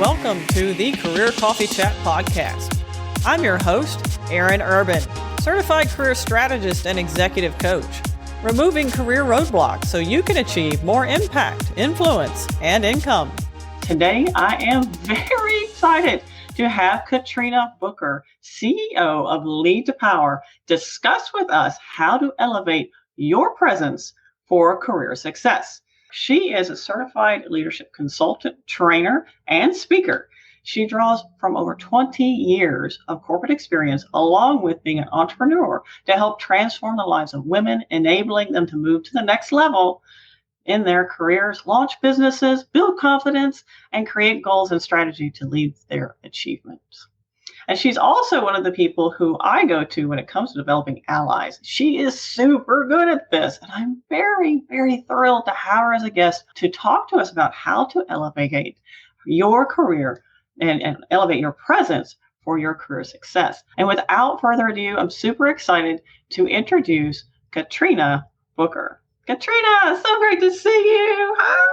Welcome to the Career Coffee Chat podcast. I'm your host, Aaron Urban, certified career strategist and executive coach, removing career roadblocks so you can achieve more impact, influence, and income. Today, I am very excited to have Katrina Booker, CEO of Lead to Power, discuss with us how to elevate your presence for career success. She is a certified leadership consultant, trainer, and speaker. She draws from over 20 years of corporate experience, along with being an entrepreneur, to help transform the lives of women, enabling them to move to the next level in their careers, launch businesses, build confidence, and create goals and strategy to lead their achievements. And she's also one of the people who I go to when it comes to developing allies. She is super good at this, and I'm very, very thrilled to have her as a guest to talk to us about how to elevate your career and elevate your presence for your career success. And without further ado, I'm super excited to introduce Katrina Booker. Katrina, so great to see you. Hi.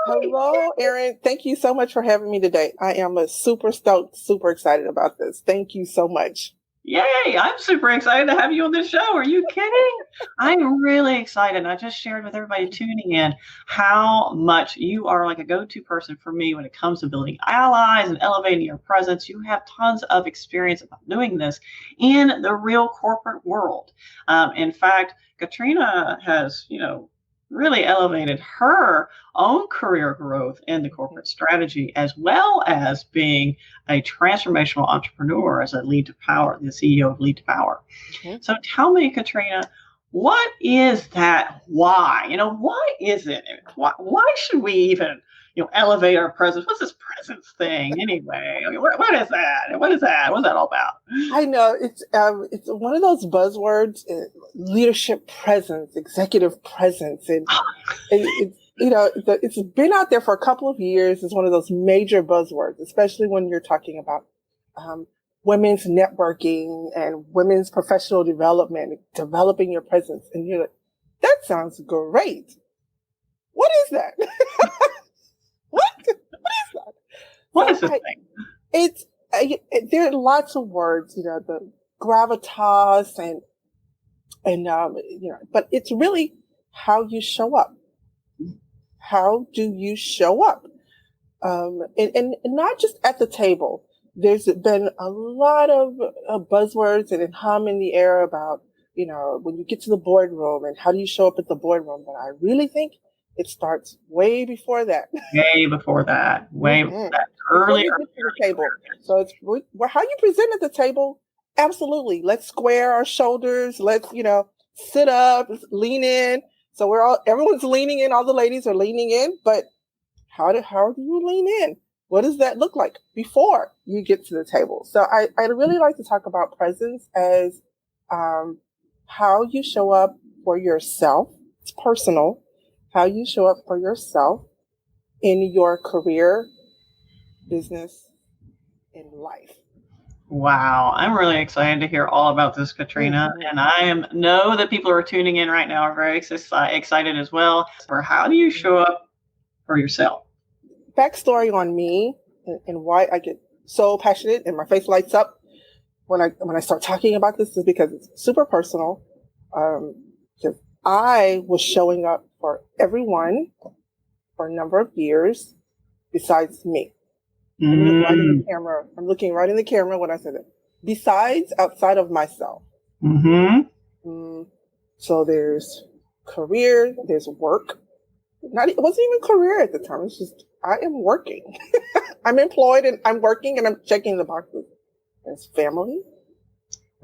Hello, Aaron. Thank you so much for having me today. I am super stoked, super excited about this. Thank you so much. Yay, I'm super excited to have you on the show. Are you kidding? I'm really excited. I just shared with everybody tuning in how much you are like a go-to person for me when it comes to building allies and elevating your presence. You have tons of experience about doing this in the real corporate world. In fact, Katrina has, really elevated her own career growth in the corporate strategy, as well as being a transformational entrepreneur as a Lead to Power, the CEO of Lead to Power. Mm-hmm. So tell me, Katrina, what is that why? Why is it? Why should we even, elevate our presence? What's this presence thing anyway? What is that? What is that? What's that all about? I know it's one of those buzzwords, leadership presence, executive presence, and it's been out there for a couple of years. It's one of those major buzzwords, especially when you're talking about women's networking and women's professional development, developing your presence. And you're like, that sounds great. What is that? What is this thing? It's there are lots of words, the gravitas and but it's really how you show up. How do you show up? And not just at the table. There's been a lot of buzzwords and hum in the air about, when you get to the boardroom and how do you show up at the boardroom. But I really think it starts way before that. Way before that. Earlier. Table. So it's how you present at the table. Absolutely. Let's square our shoulders. Let's, sit up, lean in. So everyone's leaning in. All the ladies are leaning in. But how do you lean in? What does that look like before you get to the table? So I'd really like to talk about presence as how you show up for yourself. It's personal. How you show up for yourself in your career, business, and life. Wow. I'm really excited to hear all about this, Katrina. Mm-hmm. And I know that people who are tuning in right now are very excited as well. For how do you show up for yourself? Backstory on me and why I get so passionate and my face lights up when I start talking about this is because it's super personal. Because I was showing up for everyone for a number of years besides me. I'm looking right in the camera when I said it. Besides, outside of myself. Mm-hmm. So there's career, there's work. It wasn't even career at the time. It's just, I am working. I'm employed and I'm working and I'm checking the boxes. There's family.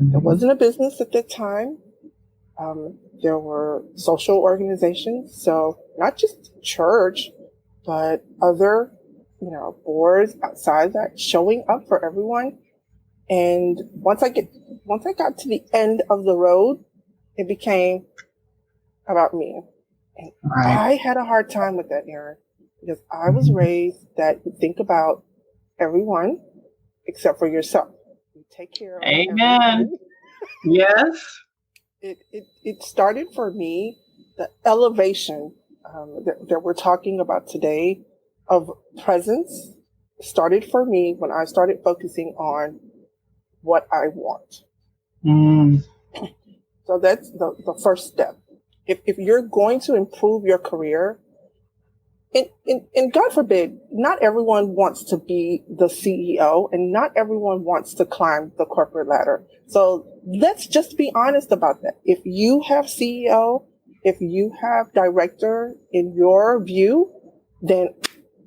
Mm-hmm. There wasn't a business at that time. There were social organizations. So not just church, but other, boards outside that, showing up for everyone. And once I got to the end of the road, it became about me. And right. I had a hard time with that, Aaron, because I was raised that you think about everyone except for yourself. You take care of Amen. Everyone. Yes. It started for me, the elevation that we're talking about today of presence started for me when I started focusing on what I want. So that's the first step. If you're going to improve your career, and God forbid, not everyone wants to be the CEO and not everyone wants to climb the corporate ladder. So let's just be honest about that. If you have CEO, if you have director in your view, then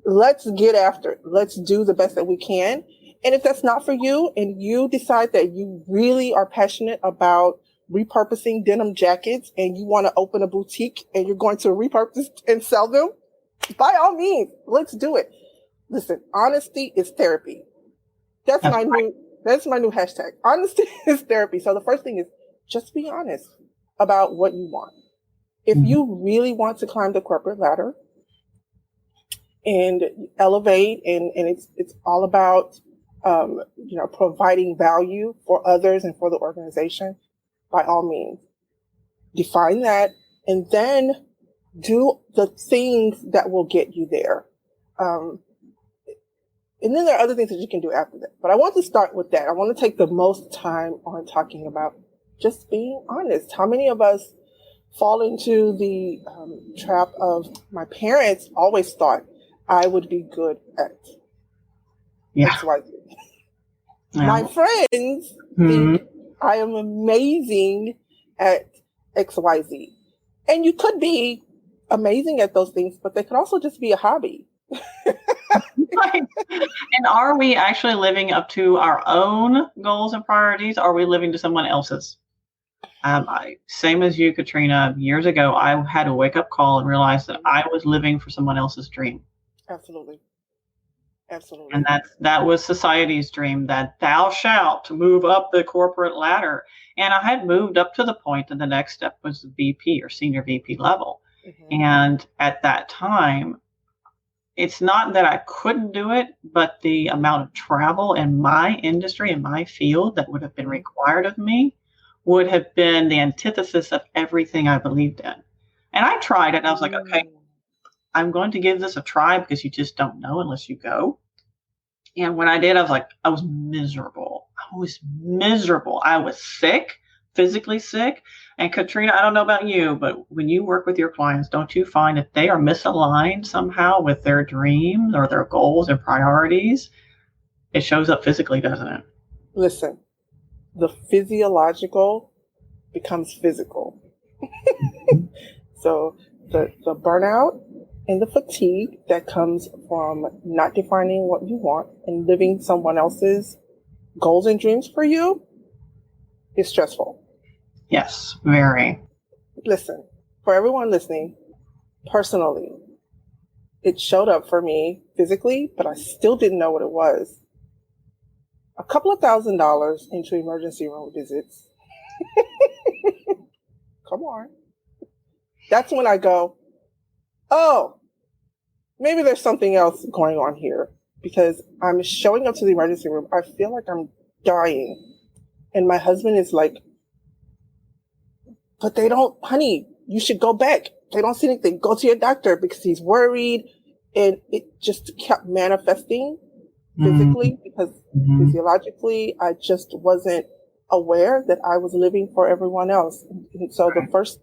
let's get after it. Let's do the best that we can. And if that's not for you and you decide that you really are passionate about repurposing denim jackets and you want to open a boutique and you're going to repurpose and sell them, by all means, let's do it. Listen, honesty is therapy. That's my new hashtag. Honesty is therapy. So the first thing is just be honest about what you want. If you really want to climb the corporate ladder and elevate, and it's all about providing value for others and for the organization, by all means, define that and then do the things that will get you there. And then there are other things that you can do after that. But I want to start with that. I want to take the most time on talking about just being honest. How many of us fall into the trap of my parents always thought I would be good at XYZ. Yeah. My friends think I am amazing at XYZ. And you could be amazing at those things, but they could also just be a hobby. Right. And are we actually living up to our own goals and priorities? Or are we living to someone else's? Same as you, Katrina, years ago, I had a wake-up call and realized that I was living for someone else's dream. Absolutely. Absolutely. And that was society's dream, that thou shalt move up the corporate ladder. And I had moved up to the point that the next step was the VP or senior VP level. And at that time, it's not that I couldn't do it, but the amount of travel in my industry, in my field that would have been required of me would have been the antithesis of everything I believed in. And I tried it and I was like, okay, I'm going to give this a try because you just don't know unless you go. And when I did, I was miserable. I was sick, physically sick. And Katrina, I don't know about you, but when you work with your clients, don't you find that they are misaligned somehow with their dreams or their goals and priorities? It shows up physically, doesn't it? Listen, the physiological becomes physical. So the burnout and the fatigue that comes from not defining what you want and living someone else's goals and dreams for you is stressful. Yes, very. Listen, for everyone listening, personally, it showed up for me physically, but I still didn't know what it was. A couple of $1,000s into emergency room visits. Come on. That's when I go, oh, maybe there's something else going on here, because I'm showing up to the emergency room. I feel like I'm dying. And my husband is like, but they don't, honey, you should go back. They don't see anything. Go to your doctor, because he's worried. And it just kept manifesting physically because physiologically, I just wasn't aware that I was living for everyone else. And so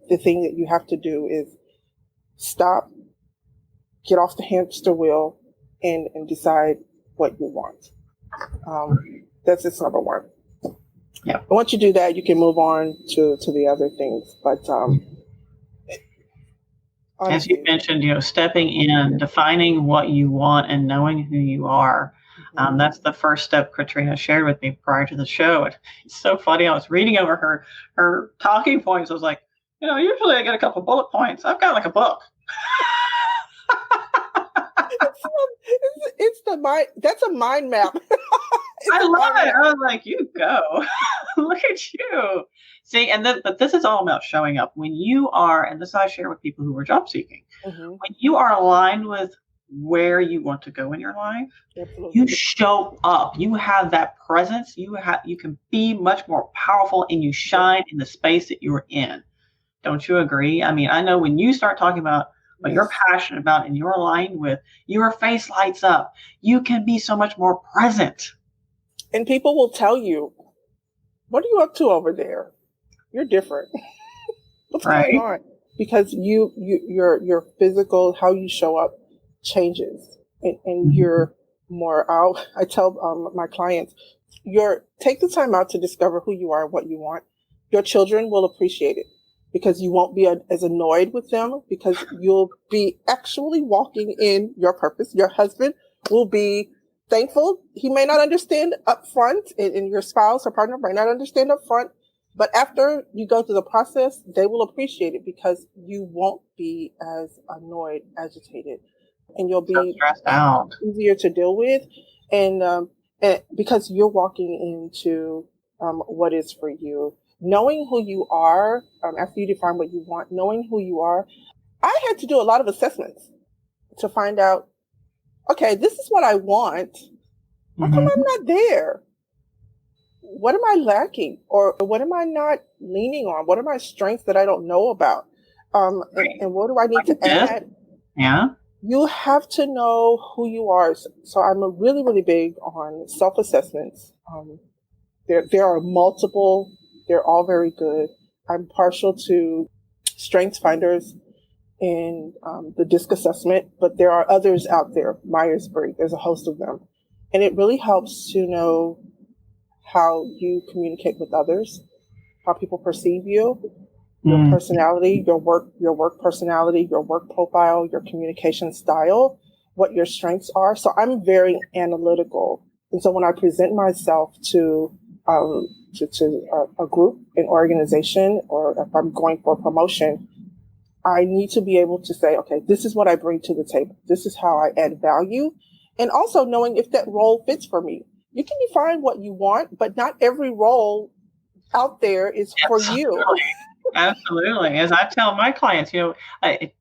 the thing that you have to do is stop, get off the hamster wheel, and decide what you want. That's just number one. Yeah. And once you do that, you can move on to the other things. But honestly, as you mentioned, stepping in, defining what you want, and knowing who you are. That's the first step Katrina shared with me prior to the show. And it's so funny. I was reading over her talking points. I was like, usually I get a couple bullet points. I've got like a book. It's the mind. That's a mind map. I love it. I was like, you go. Look at you. See, but this is all about showing up. When you are, and this I share with people who are job seeking, when you are aligned with where you want to go in your life, you show up. You have that presence. You can be much more powerful, and you shine in the space that you're in. Don't you agree? I mean, I know when you start talking about what you're passionate about and you're aligned with, your face lights up. You can be so much more present. And people will tell you, what are you up to over there? You're different. What's going on? Because your physical, how you show up changes, and you're more out. I tell my clients, take the time out to discover who you are and what you want. Your children will appreciate it because you won't be as annoyed with them because you'll be actually walking in your purpose. Your husband will be thankful. He may not understand up front, and your spouse or partner might not understand up front. But after you go through the process, they will appreciate it because you won't be as annoyed, agitated, and you'll be so stressed out, easier to deal with. And because you're walking into what is for you, knowing who you are, after you define what you want, knowing who you are. I had to do a lot of assessments to find out, okay, this is what I want. How come I'm not there? What am I lacking? Or what am I not leaning on? What are my strengths that I don't know about? And what do I need to add? Yeah. You have to know who you are. So I'm really, really big on self-assessments. There are multiple. They're all very good. I'm partial to Strengths Finders and the DISC assessment, but there are others out there. Myers-Briggs, there's a host of them. And it really helps to know how you communicate with others, how people perceive you, your personality, your work personality, your work profile, your communication style, what your strengths are. So I'm very analytical. And so when I present myself to a group, an organization, or if I'm going for a promotion, I need to be able to say, okay, this is what I bring to the table. This is how I add value. And also knowing if that role fits for me. You can define what you want, but not every role out there is for you. Absolutely. As I tell my clients, a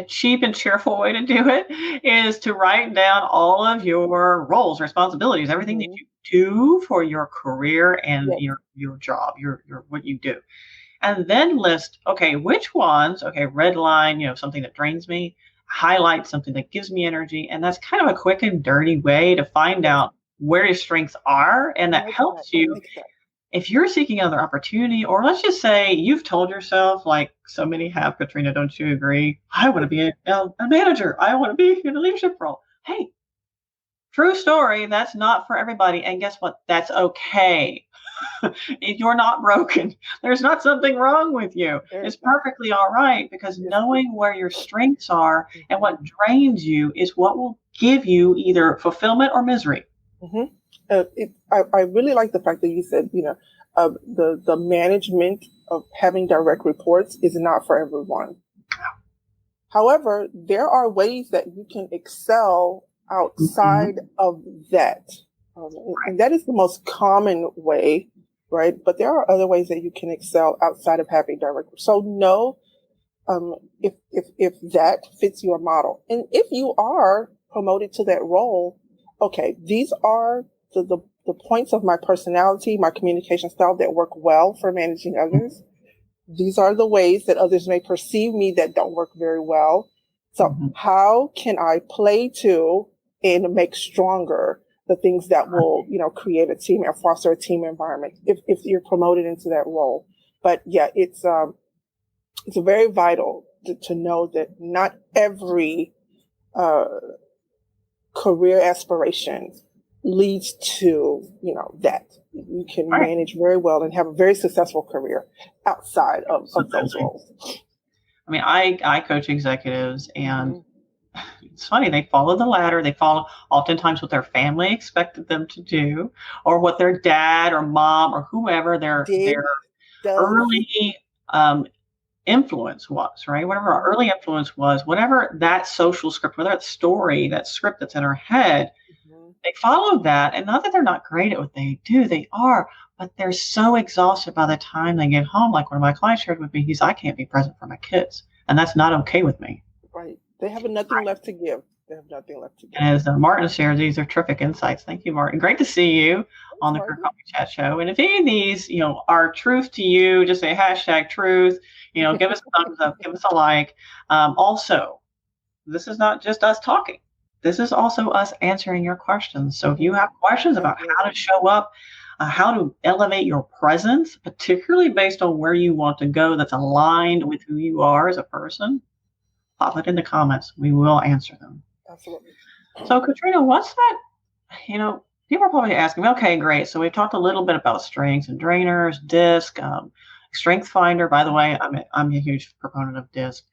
cheap and cheerful way to do it is to write down all of your roles, responsibilities, everything that you do for your career and your job, your what you do. And then list, okay, which ones, red line, something that drains me, highlight something that gives me energy. And that's kind of a quick and dirty way to find out where your strengths are. And that helps you if you're seeking another opportunity, or let's just say you've told yourself, like so many have, Katrina, don't you agree? I want to be a manager. I want to be in a leadership role. Hey, true story. That's not for everybody. And guess what? That's okay. You're not broken. There's not something wrong with you. It's perfectly all right, because knowing where your strengths are and what drains you is what will give you either fulfillment or misery. I really like the fact that you said, the management of having direct reports is not for everyone. However, there are ways that you can excel outside of that. And that is the most common way, right? But there are other ways that you can excel outside of having direct. So know if that fits your model. And if you are promoted to that role, okay, these are the points of my personality, my communication style that work well for managing others. These are the ways that others may perceive me that don't work very well. So how can I play to and make stronger the things that will, create a team and foster a team environment if you're promoted into that role? But yeah, it's very vital to know that not every career aspiration leads to, that. You can manage very well and have a very successful career outside of those roles. I mean, I coach executives, and it's funny, they follow the ladder. They follow oftentimes what their family expected them to do, or what their dad or mom or whoever their early influence was, right? Whatever our early influence was, whatever that social script, whatever that story, that script that's in our head, they follow that. And not that they're not great at what they do, they are, but they're so exhausted by the time they get home. Like one of my clients shared with me, I can't be present for my kids. And that's not okay with me. Right. They have nothing left to give. They have nothing left to give. And as Martin shared, these are terrific insights. Thank you, Martin. Great to see you on the Career Coffee Chat Show. And if any of these, are truth to you, just say #truth, give us a thumbs up, give us a like. Also, this is not just us talking. This is also us answering your questions. So if you have questions about how to show up, how to elevate your presence, particularly based on where you want to go that's aligned with who you are as a person, pop it in the comments. We will answer them. Absolutely. So Katrina, what's that? People are probably asking me, okay, great. So we've talked a little bit about strengths and drainers, DISC, Strength Finder. By the way, I'm a huge proponent of DISC.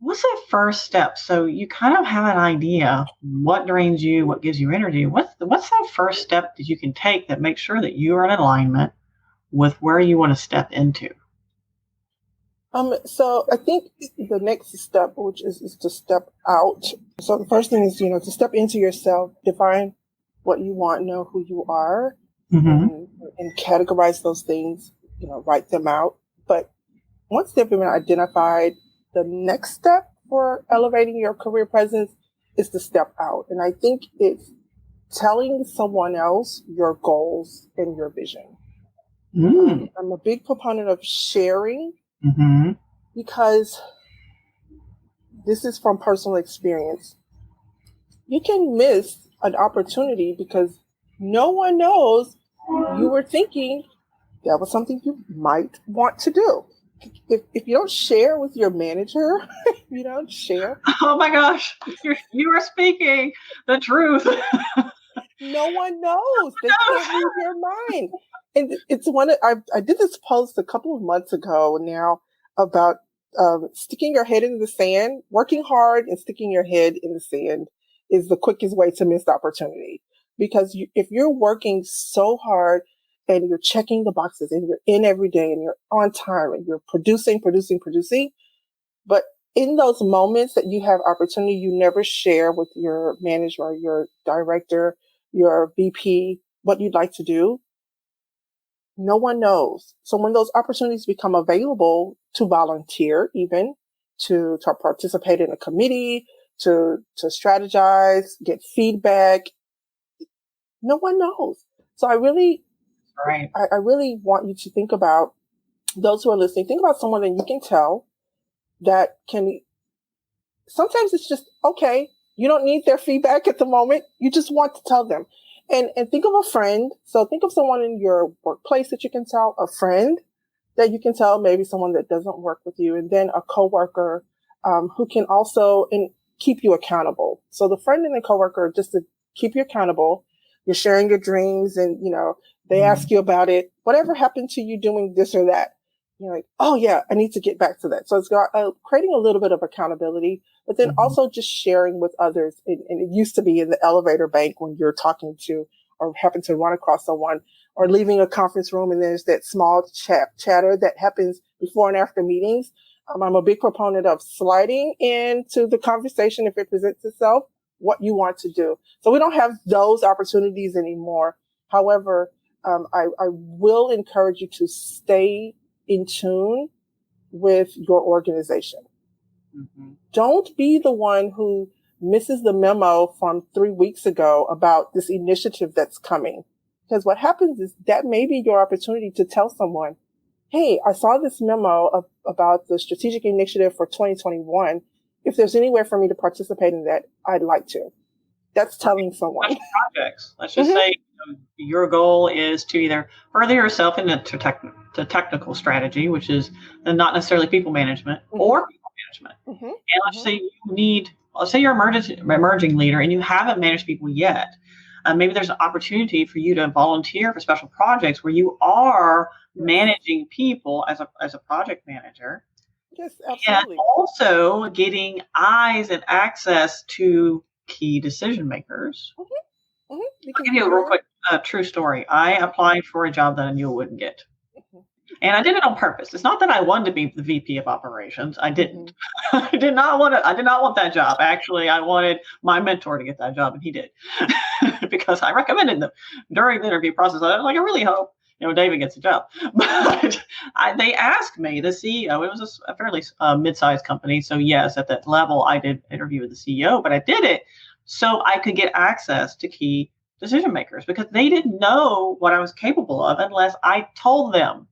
What's that first step? So you kind of have an idea what drains you, what gives you energy. What's that first step that you can take that makes sure that you are in alignment with where you want to step into? So I think the next step, which is to step out. So the first thing is, to step into yourself, define what you want, know who you are, and categorize those things, write them out. But once they've been identified, the next step for elevating your career presence is to step out. And I think it's telling someone else your goals and your vision. I'm a big proponent of sharing because this is from personal experience. You can miss an opportunity because no one knows you were thinking that was something you might want to do. If you don't share with your manager, you don't share. Oh my gosh, you are speaking the truth. No one knows. They can't read your mind. And it's I did this post a couple of months ago now about sticking your head in the sand. Working hard and sticking your head in the sand is the quickest way to miss the opportunity. Because if you're working so hard and you're checking the boxes and you're in every day and you're on time and you're producing, but in those moments that you have opportunity, you never share with your manager or your director, your VP, what you'd like to do. No one knows. So when those opportunities become available to volunteer, even to participate in a committee, to strategize, get feedback, no one knows. So I really want you to think about those who are listening. Think about someone that you can tell that can. Sometimes it's just okay. You don't need their feedback at the moment. You just want to tell them. And think of a friend. So think of someone in your workplace that you can tell, a friend that you can tell, maybe someone that doesn't work with you, and then a coworker who can also keep you accountable. So the friend and the coworker, just to keep you accountable. You're sharing your dreams and, they ask you about it. Whatever happened to you doing this or that? You're like, oh yeah, I need to get back to that. So it's creating a little bit of accountability, but then also just sharing with others. And it used to be in the elevator bank when you're talking to or happen to run across someone or leaving a conference room and there's that small chatter that happens before and after meetings. I'm a big proponent of sliding into the conversation if it presents itself, what you want to do. So we don't have those opportunities anymore. However, I will encourage you to stay in tune with your organization. Don't be the one who misses the memo from 3 weeks ago about this initiative that's coming. Because what happens is that may be your opportunity to tell someone, hey, I saw this memo about the strategic initiative for 2021. If there's anywhere for me to participate in that, I'd like to. That's telling someone. Projects. Let's just say your goal is to either further yourself into technical strategy, which is not necessarily people management or people management. And let's say let's say you're an emerging leader and you haven't managed people yet. Maybe there's an opportunity for you to volunteer for special projects where you are managing people as a project manager. Yes, absolutely. And also getting eyes and access to key decision makers. I'll give you a real quick true story. I applied for a job that I knew I wouldn't get. And I did it on purpose. It's not that I wanted to be the VP of operations. I didn't. I did not want that job. Actually, I wanted my mentor to get that job, and he did. Because I recommended them during the interview process. I was like, I really hope David gets a job. But they asked me, the CEO, it was a fairly mid-sized company. So yes, at that level, I did interview with the CEO, but I did it so I could get access to key decision makers because they didn't know what I was capable of unless I told them.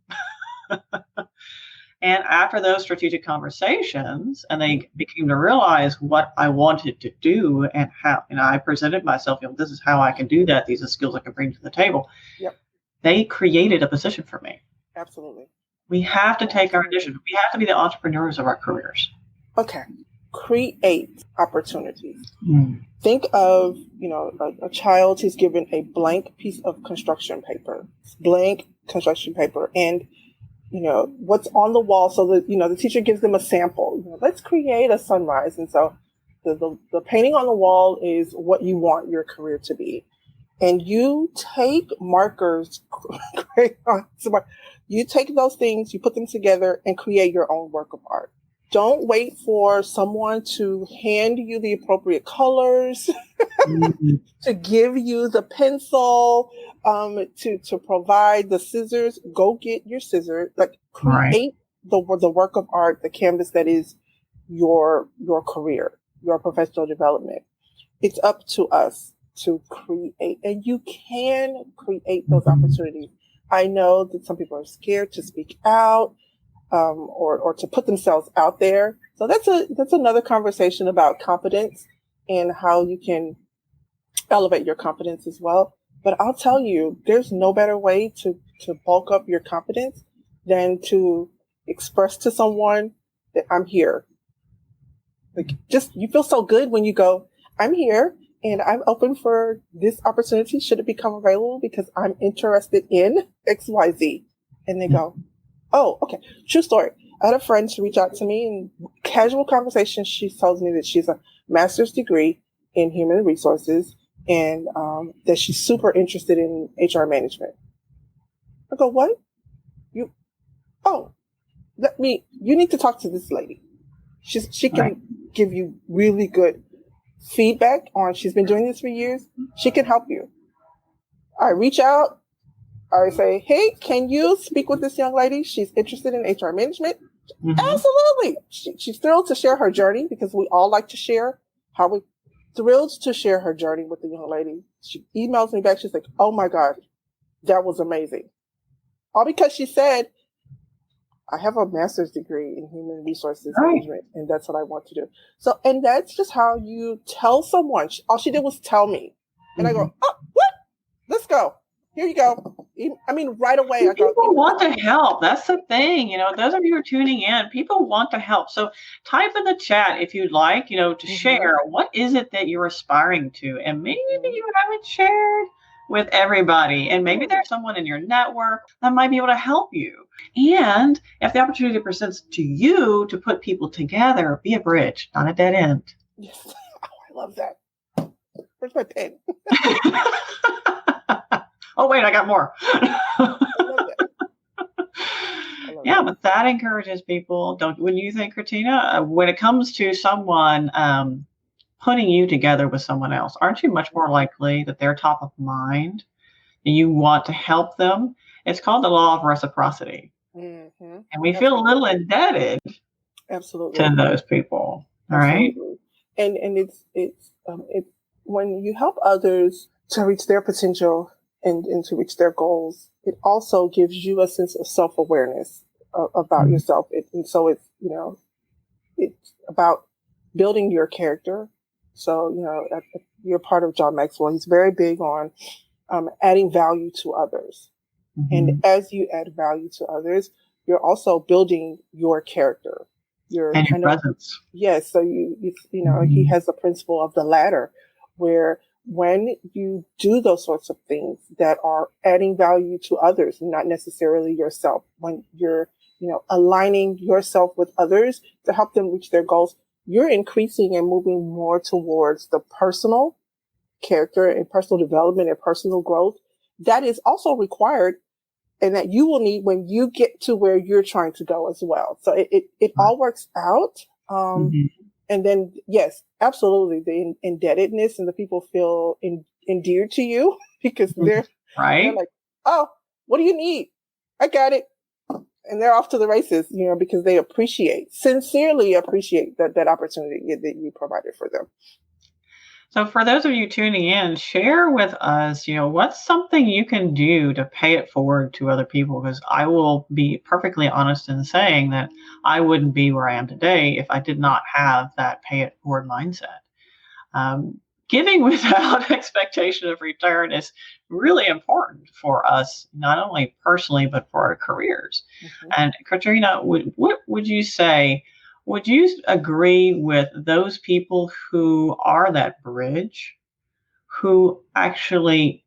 And after those strategic conversations, and they became to realize what I wanted to do and how, I presented myself, this is how I can do that. These are skills I can bring to the table. Yep. They created a position for me. Absolutely. We have to take our initiative. We have to be the entrepreneurs of our careers. Okay. Create opportunities. Think of, a child who's given a blank piece of construction paper, and what's on the wall, so that the teacher gives them a sample. Let's create a sunrise, and so the painting on the wall is what you want your career to be, and you take markers, you take those things, you put them together, and create your own work of art. Don't wait for someone to hand you the appropriate colors, to give you the pencil, to provide the scissors. Go get your scissors. Like, create the work of art, the canvas that is your career, your professional development. It's up to us to create, and you can create those opportunities. I know that some people are scared to speak out. Or to put themselves out there. So that's another conversation about confidence and how you can elevate your confidence as well. But I'll tell you, there's no better way to bulk up your confidence than to express to someone that I'm here. Like, you feel so good when you go, I'm here and I'm open for this opportunity should it become available because I'm interested in XYZ. And they go, oh, okay. True story. I had a friend to reach out to me in casual conversation. She tells me that she's a master's degree in human resources and that she's super interested in HR management. I go, what? You need to talk to this lady. She can give you really good feedback on, she's been doing this for years. She can help you. I reach out. I say, hey, can you speak with this young lady? She's interested in HR management. Absolutely. She's thrilled to share her journey because we all like to share thrilled to share her journey with the young lady. She emails me back. She's like, oh my God, that was amazing. All because she said, I have a master's degree in human resources management, and that's what I want to do. So, and that's just how you tell someone. All she did was tell me. And I go, oh, what? Let's go. Here you go. I mean, right away. People want to help. That's the thing. Those of you who are tuning in, people want to help. So type in the chat if you'd like, to share what is it that you're aspiring to. And maybe you haven't shared with everybody. And maybe there's someone in your network that might be able to help you. And if the opportunity presents to you to put people together, be a bridge, not a dead end. Yes. Oh, I love that. Where's my pen? Oh, wait, I got more. Yeah, but that encourages people. When you think, Christina, when it comes to someone putting you together with someone else, aren't you much more likely that they're top of mind and you want to help them? It's called the law of reciprocity. And we feel a little indebted to those people. All right. And it's when you help others to reach their potential and to reach their goals, it also gives you a sense of self-awareness about yourself. And so it's about building your character. So, you're part of John Maxwell. He's very big on adding value to others. And as you add value to others, you're also building your character. Your presence. Yes. So he has the principle of the ladder, where when you do those sorts of things that are adding value to others, not necessarily yourself, when you're, aligning yourself with others to help them reach their goals, you're increasing and moving more towards the personal character and personal development and personal growth that is also required and that you will need when you get to where you're trying to go as well. So it all works out. And then, yes, absolutely. The indebtedness and the people feel endeared to you because they're like, oh, what do you need? I got it. And they're off to the races, because they sincerely appreciate that opportunity that you provided for them. So for those of you tuning in, share with us, what's something you can do to pay it forward to other people? Because I will be perfectly honest in saying that I wouldn't be where I am today if I did not have that pay it forward mindset. Giving without expectation of return is really important for us, not only personally, but for our careers. Mm-hmm. And Katrina, what would you say? Would you agree with those people who are that bridge, who actually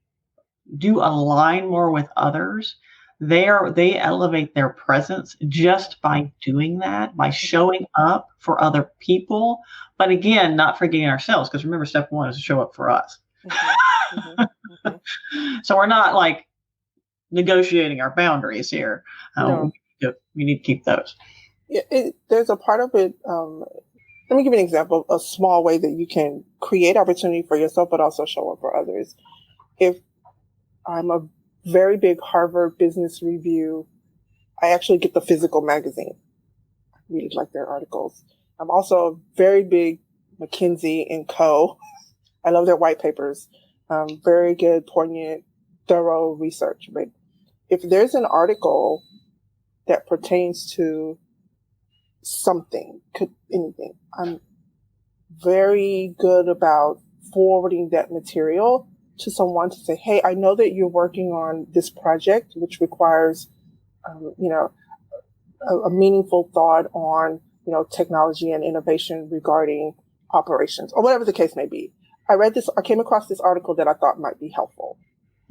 do align more with others? They elevate their presence just by doing that, by showing up for other people. But again, not forgetting ourselves, because remember, step one is to show up for us. Mm-hmm. Mm-hmm. So we're not like negotiating our boundaries here. No. We need to keep those. There's a part of it. Let me give you an example, a small way that you can create opportunity for yourself, but also show up for others. If I'm a very big Harvard Business Review, I actually get the physical magazine. I really like their articles. I'm also a very big McKinsey & Co. I love their white papers. Very good, poignant, thorough research. But if there's an article that pertains to something, anything, I'm very good about forwarding that material to someone to say, hey, I know that you're working on this project, which requires, a meaningful thought on, technology and innovation regarding operations or whatever the case may be. I came across this article that I thought might be helpful.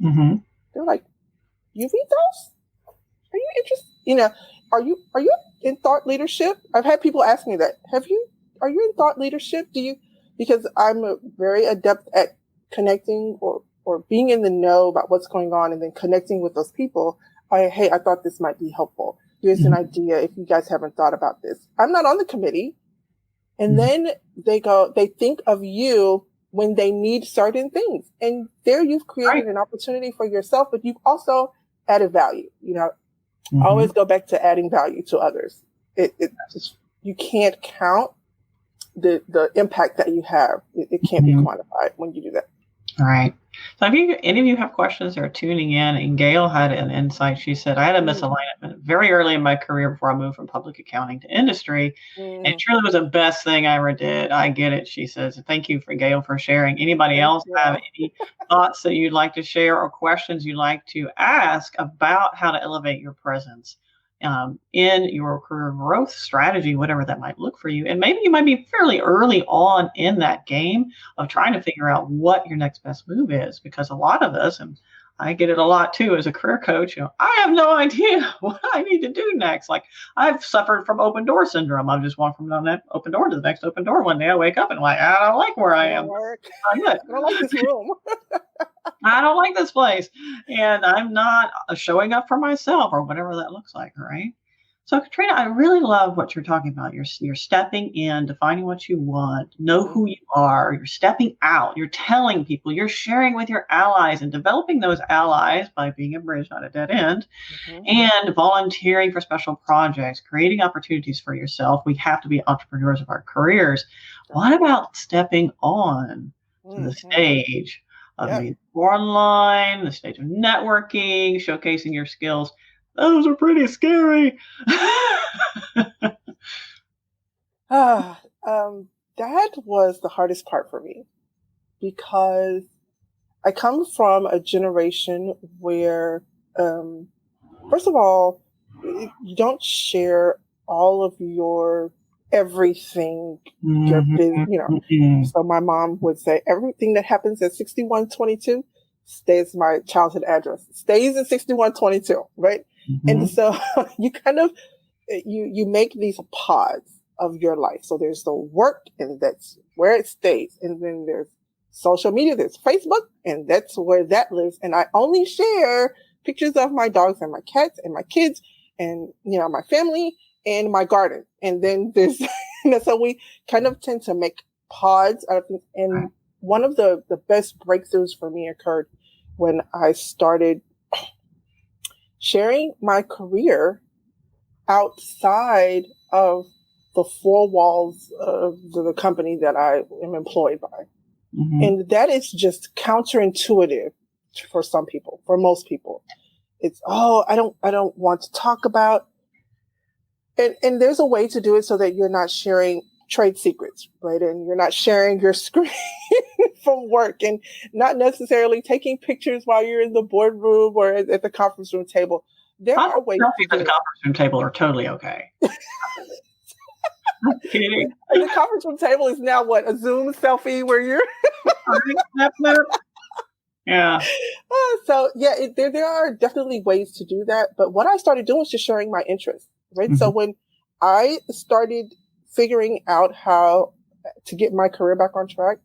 Mm-hmm. They're like, you read those? Are you interested? Are you in thought leadership? I've had people ask me that. Are you in thought leadership? Because I'm very adept at connecting or being in the know about what's going on and then connecting with those people. Hey, I thought this might be helpful. Here's an idea if you guys haven't thought about this. I'm not on the committee. And then they think of you when they need certain things. And there you've created an opportunity for yourself, but you've also added value. I always go back to adding value to others. You can't count the impact that you have. It can't be quantified when you do that. All right. So if any of you have questions or are tuning in, and Gail had an insight. She said, I had a misalignment very early in my career before I moved from public accounting to industry. And it truly was the best thing I ever did. I get it, she says. Thank you for Gail for sharing. Anybody else have any thoughts that you'd like to share or questions you'd like to ask about how to elevate your presence in your career growth strategy, whatever that might look for you? And maybe you might be fairly early on in that game of trying to figure out what your next best move is, because a lot of us, and I get it a lot too as a career coach, I have no idea what I need to do next. Like, I've suffered from open door syndrome. I've just walked from that open door to the next open door. One day I wake up and I'm like, I don't like where I am. I don't like this room. I don't like this place, and I'm not showing up for myself or whatever that looks like, right? So, Katrina, I really love what you're talking about. You're stepping in, defining what you want, know who you are. You're stepping out. You're telling people. You're sharing with your allies and developing those allies by being a bridge, not a dead end, and volunteering for special projects, creating opportunities for yourself. We have to be entrepreneurs of our careers. What about stepping on to the stage of being online, the stage of networking, showcasing your skills? Those are pretty scary. That was the hardest part for me, because I come from a generation where, first of all, you don't share all of your everything, your business, So my mom would say, everything that happens at 6122 stays my childhood address, stays in 6122, right? And so you kind of, you make these pods of your life. So there's the work, and that's where it stays. And then there's social media, there's Facebook, and that's where that lives. And I only share pictures of my dogs and my cats and my kids and, my family and my garden. And then there's, so we kind of tend to make pods out of things. And one of the best breakthroughs for me occurred when I started sharing my career outside of the four walls of the company that I am employed by. And that is just counterintuitive for some people, for most people. It's, I don't want to talk about. And there's a way to do it so that you're not sharing trade secrets, right? And you're not sharing your screen from work and not necessarily taking pictures while you're in the boardroom or at the conference room table. There are ways to do the conference room table are totally okay. I'm kidding. The conference room table is now what? A Zoom selfie where you're Yeah. So yeah, there are definitely ways to do that. But what I started doing was just sharing my interests, right? So when I started figuring out how to get my career back on track,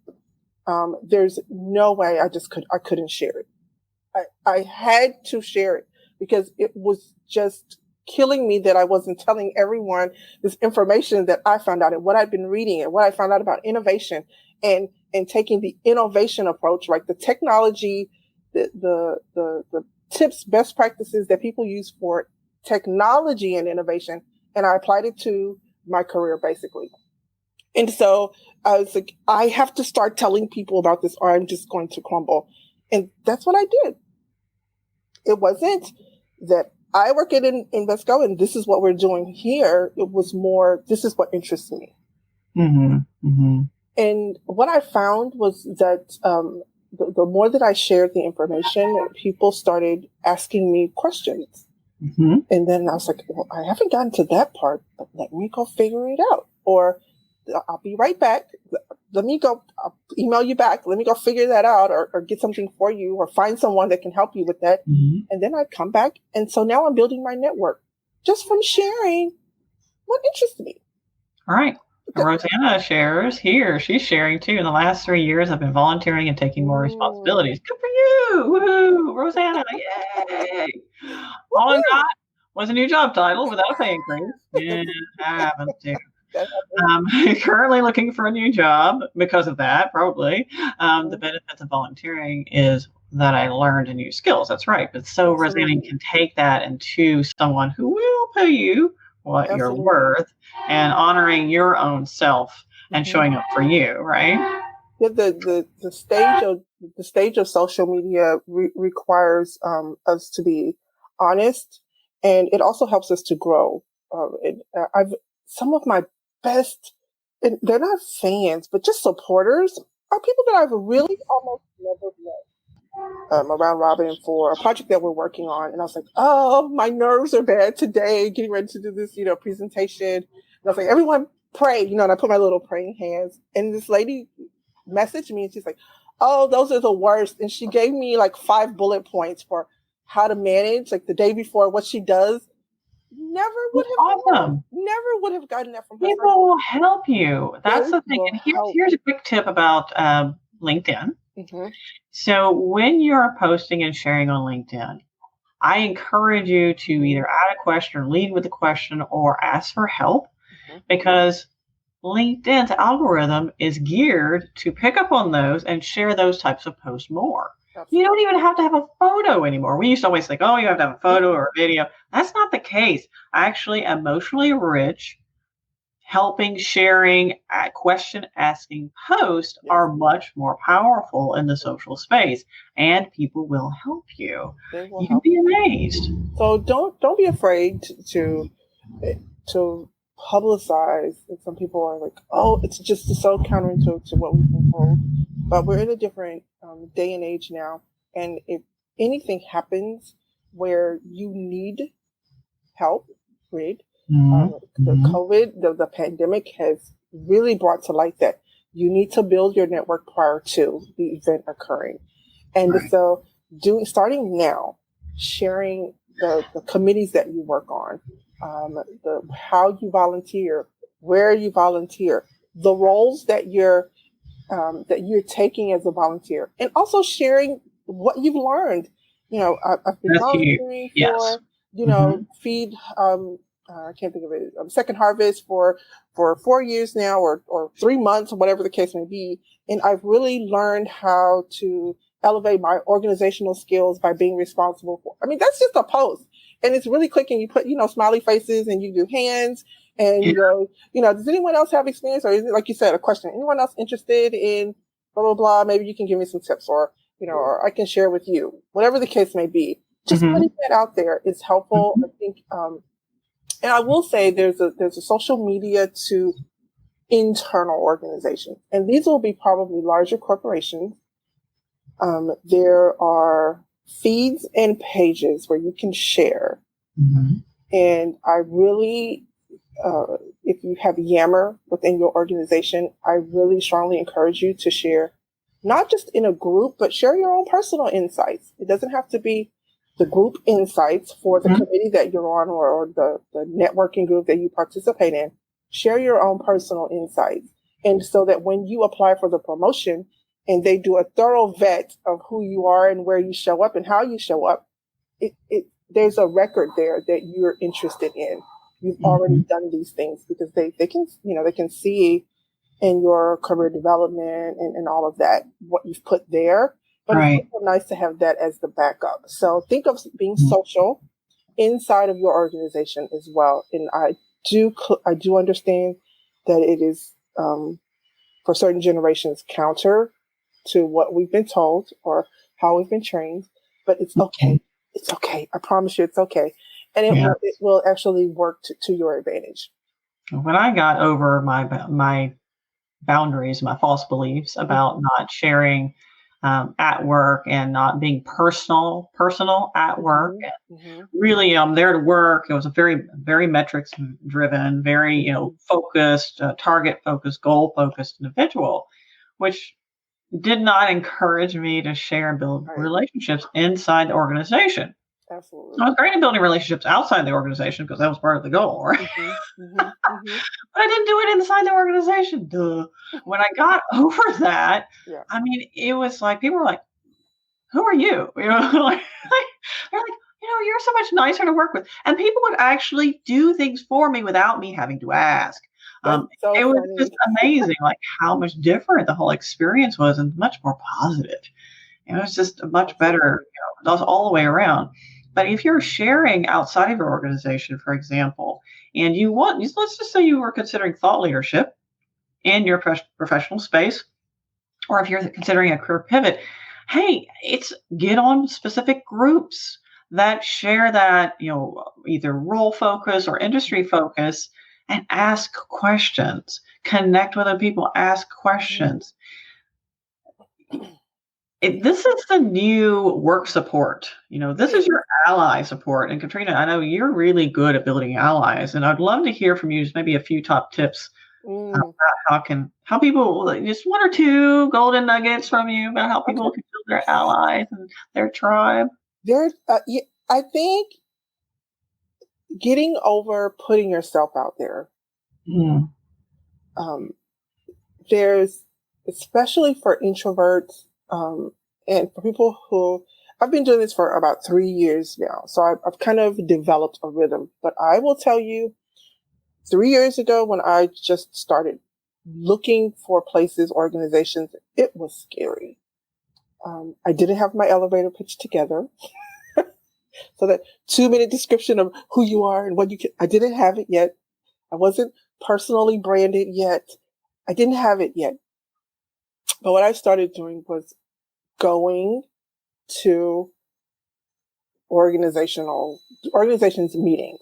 there's no way I couldn't share it. I had to share it because it was just killing me that I wasn't telling everyone this information that I found out and what I'd been reading and what I found out about innovation and taking the innovation approach, like the technology, the tips, best practices that people use for technology and innovation. And I applied it to my career basically. And so I was like, I have to start telling people about this or I'm just going to crumble. And that's what I did. It wasn't that I work at Invesco and this is what we're doing here. It was more, this is what interests me. And what I found was that the more that I shared the information, people started asking me questions. And then I was like, well, I haven't gotten to that part, but let me go figure it out. Or I'll be right back. I'll email you back. Let me go figure that out or get something for you or find someone that can help you with that. And then I'd come back. And so now I'm building my network just from sharing what interests me. All right. Rosanna shares here. She's sharing too. In the last 3 years, I've been volunteering and taking more responsibilities. Good for you. Woo-hoo. Rosanna. Yay. All I got was a new job title without a pay increase. Yeah, that happens too. Currently looking for a new job because of that, probably. The benefits of volunteering is that I learned new skills. That's right. But so Rosanna can take that into someone who will pay you what you're worth and honoring your own self and showing up for you, right? Yeah, the stage of social media requires us to be honest, and it also helps us to grow. Some of my best, and they're not fans, but just supporters are people that I've really almost never met. Around Robin for a project that we're working on. And I was like, oh, my nerves are bad today, getting ready to do this, presentation. And I was like, everyone pray, and I put my little praying hands. And this lady messaged me and she's like, oh, those are the worst. And she gave me like 5 bullet points for how to manage, like the day before, what she does. Never would have gotten that from her. People will help you. That's the thing. And here's a quick tip about LinkedIn. So when you're posting and sharing on LinkedIn, I encourage you to either add a question or lead with a question or ask for help because LinkedIn's algorithm is geared to pick up on those and share those types of posts more. You don't even have to have a photo anymore. We used to always think, oh, you have to have a photo or a video. That's not the case. Actually, emotionally rich, helping, sharing, question asking posts are much more powerful in the social space, and people will help you. You can be amazed. So don't be afraid to publicize. And some people are like, oh, it's just so counterintuitive to what we've been told. But we're in a different day and age now, and if anything happens where you need help, right? The COVID, the pandemic has really brought to light that you need to build your network prior to the event occurring. And so starting now, sharing the committees that you work on, how you volunteer, where you volunteer, the roles that you're taking as a volunteer, and also sharing what you've learned. I've been volunteering for, feed, I can't think of it, Second Harvest for 4 years now, or 3 months, or whatever the case may be. And I've really learned how to elevate my organizational skills by being responsible for, that's just a post. And it's really quick, and you put, smiley faces, and you do hands, and you go, does anyone else have experience? Or is it, like you said, a question? Anyone else interested in blah, blah, blah. Maybe you can give me some tips, or, or I can share with you, whatever the case may be. Just putting that out there is helpful. I think, and I will say there's a social media to internal organizations, and these will be probably larger corporations. There are feeds and pages where you can share. And I really, if you have Yammer within your organization, I really strongly encourage you to share, not just in a group, but share your own personal insights. It doesn't have to be the group insights for the committee that you're on, or the networking group that you participate in. Share your own personal insights. And so that when you apply for the promotion and they do a thorough vet of who you are and where you show up and how you show up, there's a record there that you're interested in. You've already done these things, because they can, they can see in your career development and all of that, what you've put there. But it's also nice to have that as the backup. So think of being social inside of your organization as well. And I do understand that it is, for certain generations, counter to what we've been told or how we've been trained, but it's okay. It's okay. I promise you it's okay. And it will actually work to your advantage. When I got over my boundaries, my false beliefs about not sharing at work and not being personal at work. Really, there to work. It was a very, very metrics driven, very, focused, target focused, goal focused individual, which did not encourage me to share and build relationships inside the organization. Absolutely. I was great at building relationships outside the organization because that was part of the goal, right? But I didn't do it inside the organization. Duh. When I got over that, I mean, it was like people were like, "Who are you?" They're like, "You're so much nicer to work with," and people would actually do things for me without me having to ask. It was just amazing, like how much different the whole experience was, and much more positive. It was just a much better, all the way around. But if you're sharing outside of your organization, for example, and let's just say you were considering thought leadership in your professional space, or if you're considering a career pivot, hey, get on specific groups that share that, either role focus or industry focus, and ask questions, connect with other people, ask questions. This is the new work support. This is your ally support. And Katrina, I know you're really good at building allies, and I'd love to hear from you just maybe a few top tips about how people, just one or two golden nuggets from you about how people can build their allies and their tribe. I think getting over putting yourself out there. There's, especially for introverts, and for people who, I've been doing this for about 3 years now, so I've kind of developed a rhythm. But I will tell you, 3 years ago, when I just started looking for places, organizations, it was scary. I didn't have my elevator pitch together. So that 2-minute description of who you are and what you can, I didn't have it yet. I wasn't personally branded yet. I didn't have it yet. But what I started doing was going to organizations meetings,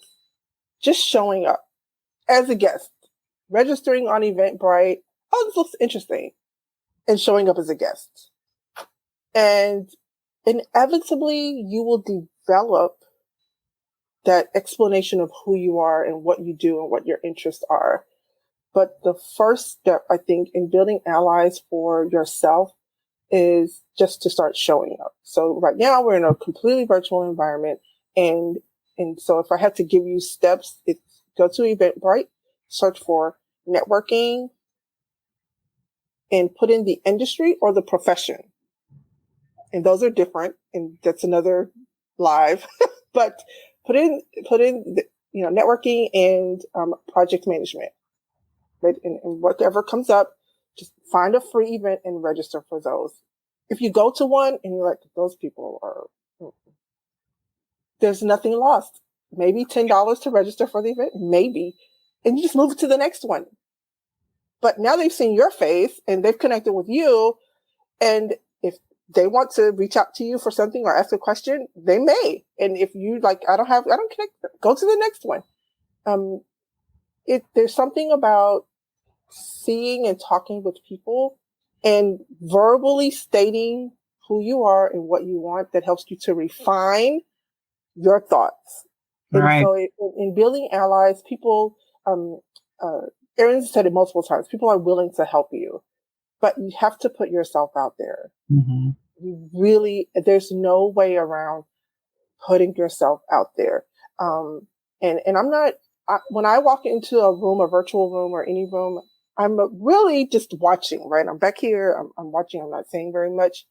just showing up as a guest, registering on Eventbrite. Oh, this looks interesting. And showing up as a guest. And inevitably, you will develop that explanation of who you are and what you do and what your interests are. But the first step, I think, in building allies for yourself is just to start showing up. So right now we're in a completely virtual environment. And so if I had to give you steps, it's go to Eventbrite, search for networking, and put in the industry or the profession. And those are different. And that's another live, but put in the, networking and project management. Right? And whatever comes up, just find a free event and register for those. If you go to one and you're like, those people are, there's nothing lost. Maybe $10 to register for the event, maybe. And you just move to the next one. But now they've seen your face and they've connected with you. And if they want to reach out to you for something or ask a question, they may. And if you like, I don't connect, go to the next one. There's something about seeing and talking with people and verbally stating who you are and what you want that helps you to refine your thoughts. Right. And so in building allies, people, Erin said it multiple times, people are willing to help you, but you have to put yourself out there. Mm-hmm. You really, there's no way around putting yourself out there. And I'm not, when I walk into a room, a virtual room or any room, I'm really just watching, right? I'm back here. I'm watching. I'm not saying very much.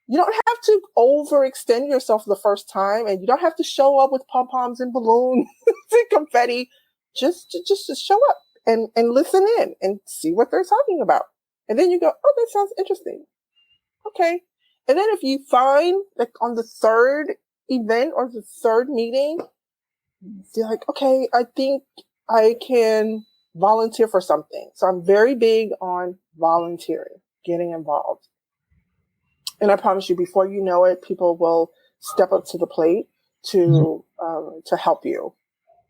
You don't have to overextend yourself the first time, and you don't have to show up with pom-poms and balloons and confetti. Just to show up and listen in and see what they're talking about. And then you go, oh, that sounds interesting. Okay. And then if you find like on the third event or the third meeting, you're like, okay, I think I can volunteer for something. So I'm very big on volunteering, getting involved. And I promise you, before you know it, people will step up to the plate to help you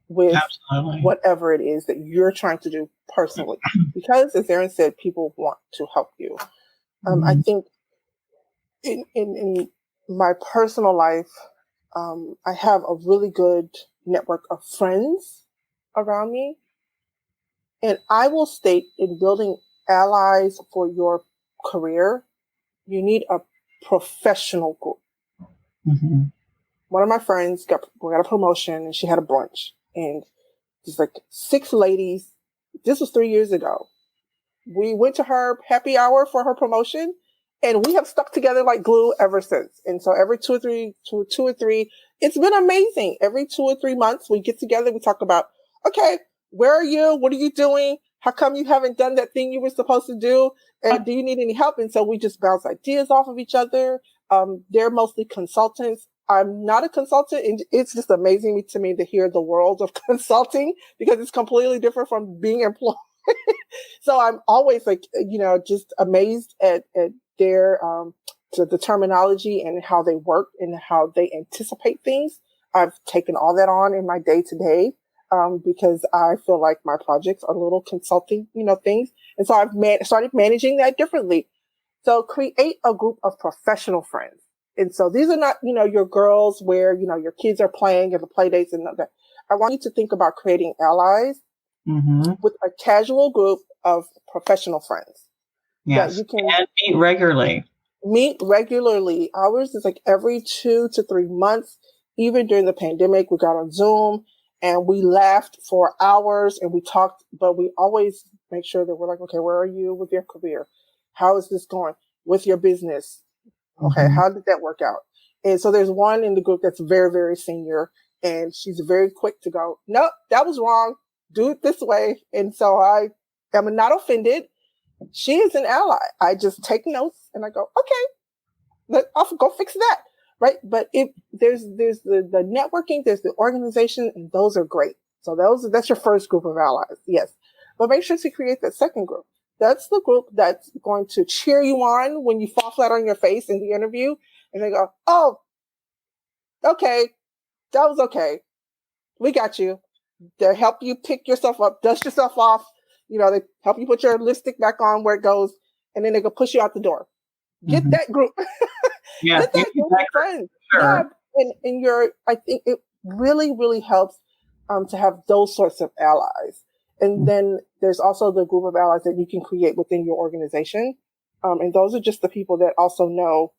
with Absolutely. whatever it is that you're trying to do personally. Because, as Erin said, people want to help you. I think in my personal life, I have a really good network of friends around me. And I will state, in building allies for your career, you need a professional group. Mm-hmm. One of my friends got a promotion and she had a brunch. And there's like 6 ladies. This was 3 years ago. We went to her happy hour for her promotion, and we have stuck together like glue ever since. And so every 2 or 3, it's been amazing. Every 2 or 3 months, we get together. We talk about, okay, where are you? What are you doing? How come you haven't done that thing you were supposed to do? And do you need any help? And so we just bounce ideas off of each other. They're mostly consultants. I'm not a consultant, and it's just amazing to me to hear the world of consulting because it's completely different from being employed. So I'm always like, just amazed at their, the terminology and how they work and how they anticipate things. I've taken all that on in my day to day, because I feel like my projects are little consulting, things. And so I've started managing that differently. So create a group of professional friends. And so these are not, your girls where, your kids are playing at the play dates and that. I want you to think about creating allies with a casual group of professional friends. Yes, that you can meet regularly. Meet regularly. Ours is like every 2 to 3 months. Even during the pandemic, we got on Zoom and we laughed for hours and we talked, but we always make sure that we're like, okay, where are you with your career? How is this going with your business? Okay, how did that work out? And so there's one in the group that's very, very senior, and she's very quick to go, nope, that was wrong. Do it this way. And so I am not offended. She is an ally. I just take notes and I go, okay, I'll go fix that. Right. But there's the networking, there's the organization, and those are great. So that's your first group of allies. Yes. But make sure to create that second group. That's the group that's going to cheer you on when you fall flat on your face in the interview. And they go, oh, okay, that was okay. We got you. They help you pick yourself up, dust yourself off. They help you put your lipstick back on where it goes, and then they go push you out the door. Get that group. Yeah, get that group of friends. Sure. Yeah, and I think it really, really helps to have those sorts of allies. And then there's also the group of allies that you can create within your organization. And those are just the people that also know,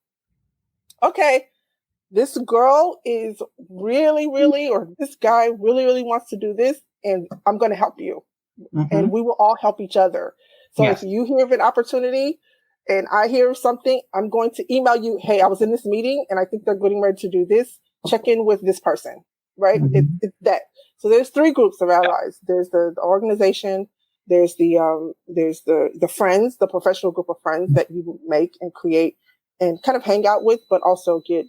okay, this girl is really, really, or this guy really, really wants to do this, and I'm going to help you. And we will all help each other. So if you hear of an opportunity and I hear something, I'm going to email you, hey, I was in this meeting and I think they're getting ready to do this. Check in with this person, right? It's that. So there's 3 groups of allies. There's the organization. There's the friends, the professional group of friends that you make and create and kind of hang out with, but also get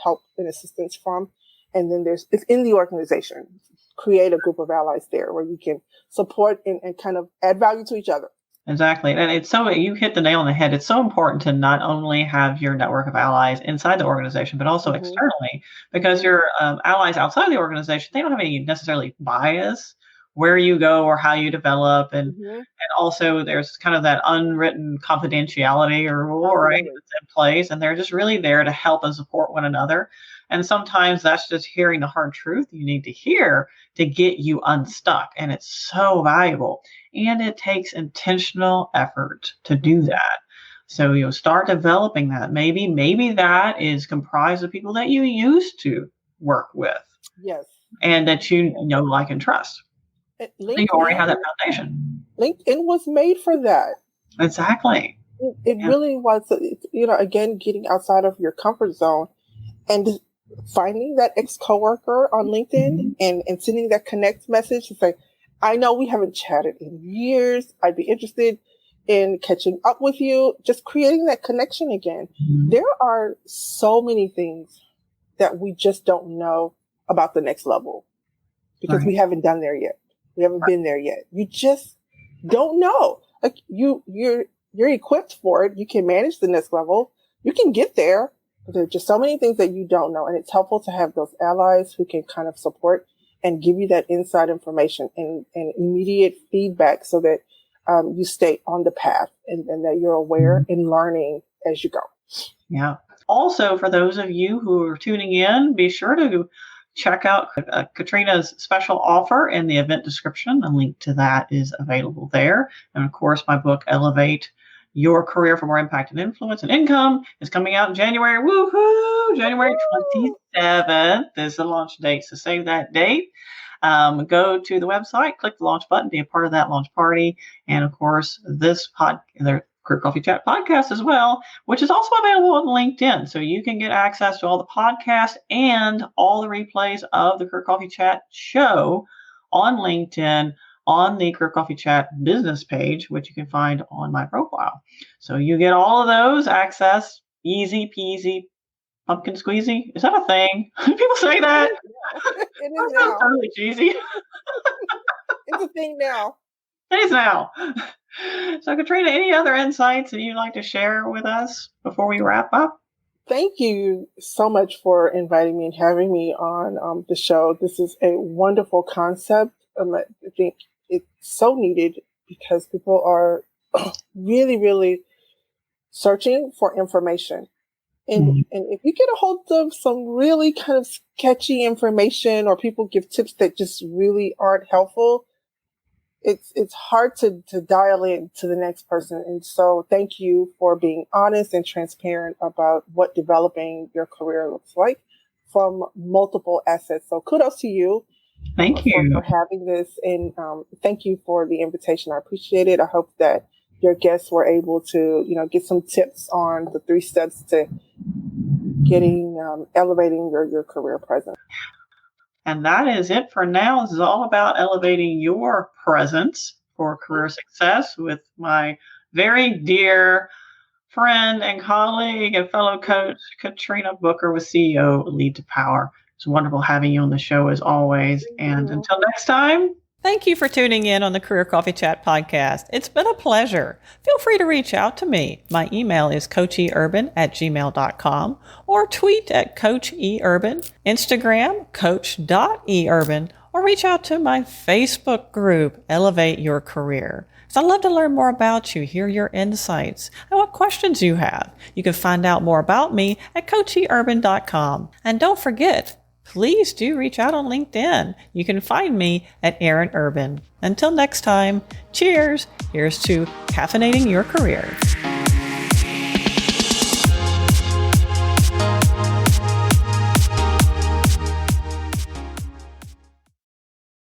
help and assistance from. And then it's in the organization. Create a group of allies there where you can support and kind of add value to each other. Exactly. And you hit the nail on the head. It's so important to not only have your network of allies inside the organization, but also externally, because your allies outside the organization, they don't have any necessarily bias where you go or how you develop. And also there's kind of that unwritten confidentiality or rule, right, that's in place. And they're just really there to help and support one another. And sometimes that's just hearing the hard truth you need to hear to get you unstuck. And it's so valuable. And it takes intentional effort to do that. So you'll start developing that. Maybe that is comprised of people that you used to work with. Yes. And that you know, like, and trust. So you already have that foundation. LinkedIn was made for that. Exactly. It really was, again, getting outside of your comfort zone and finding that ex-coworker on LinkedIn and sending that connect message to say, I know we haven't chatted in years. I'd be interested in catching up with you, just creating that connection again. There are so many things that we just don't know about the next level because we haven't done there yet. We haven't been there yet. You just don't know. Like you're equipped for it. You can manage the next level. You can get there. But there are just so many things that you don't know. And it's helpful to have those allies who can kind of support and give you that inside information and immediate feedback so that you stay on the path and that you're aware and learning as you go. Yeah. Also, for those of you who are tuning in, be sure to check out Katrina's special offer in the event description. A link to that is available there. And of course, my book, Elevate Your Career for More Impact and Influence and Income, is coming out in January. Woohoo! January 27th is the launch date. So save that date. Go to the website, click the launch button, be a part of that launch party. And of course, this the Career Coffee Chat podcast as well, which is also available on LinkedIn. So you can get access to all the podcasts and all the replays of the Career Coffee Chat show on LinkedIn on the Career Coffee Chat business page, which you can find on my profile. So you get all of those access, easy peasy, pumpkin squeezy. Is that a thing? People say that. It is now. Totally cheesy. It's a thing now. It is now. So, Katrina, any other insights that you'd like to share with us before we wrap up? Thank you so much for inviting me and having me on the show. This is a wonderful concept. I think it's so needed because people are really, really searching for information. And if you get a hold of some really kind of sketchy information or people give tips that just really aren't helpful, it's hard to dial in to the next person. And so thank you for being honest and transparent about what developing your career looks like from multiple assets. So kudos to you. Thank you for having this. And thank you for the invitation. I appreciate it. I hope that your guests were able to, get some tips on the 3 steps to getting, elevating your career presence. And that is it for now. This is all about elevating your presence for career success with my very dear friend and colleague and fellow coach, Katrina Booker, with CEO Lead to Power. It's wonderful having you on the show as always. And until next time. Thank you for tuning in on the Career Coffee Chat podcast. It's been a pleasure. Feel free to reach out to me. My email is coacheurban@gmail.com or tweet at coacheurban, Instagram coach.eurban, or reach out to my Facebook group, Elevate Your Career. So I'd love to learn more about you, hear your insights, and what questions you have. You can find out more about me at coacheurban.com. And don't forget, please do reach out on LinkedIn. You can find me at Erin Urban. Until next time, cheers. Here's to caffeinating your career.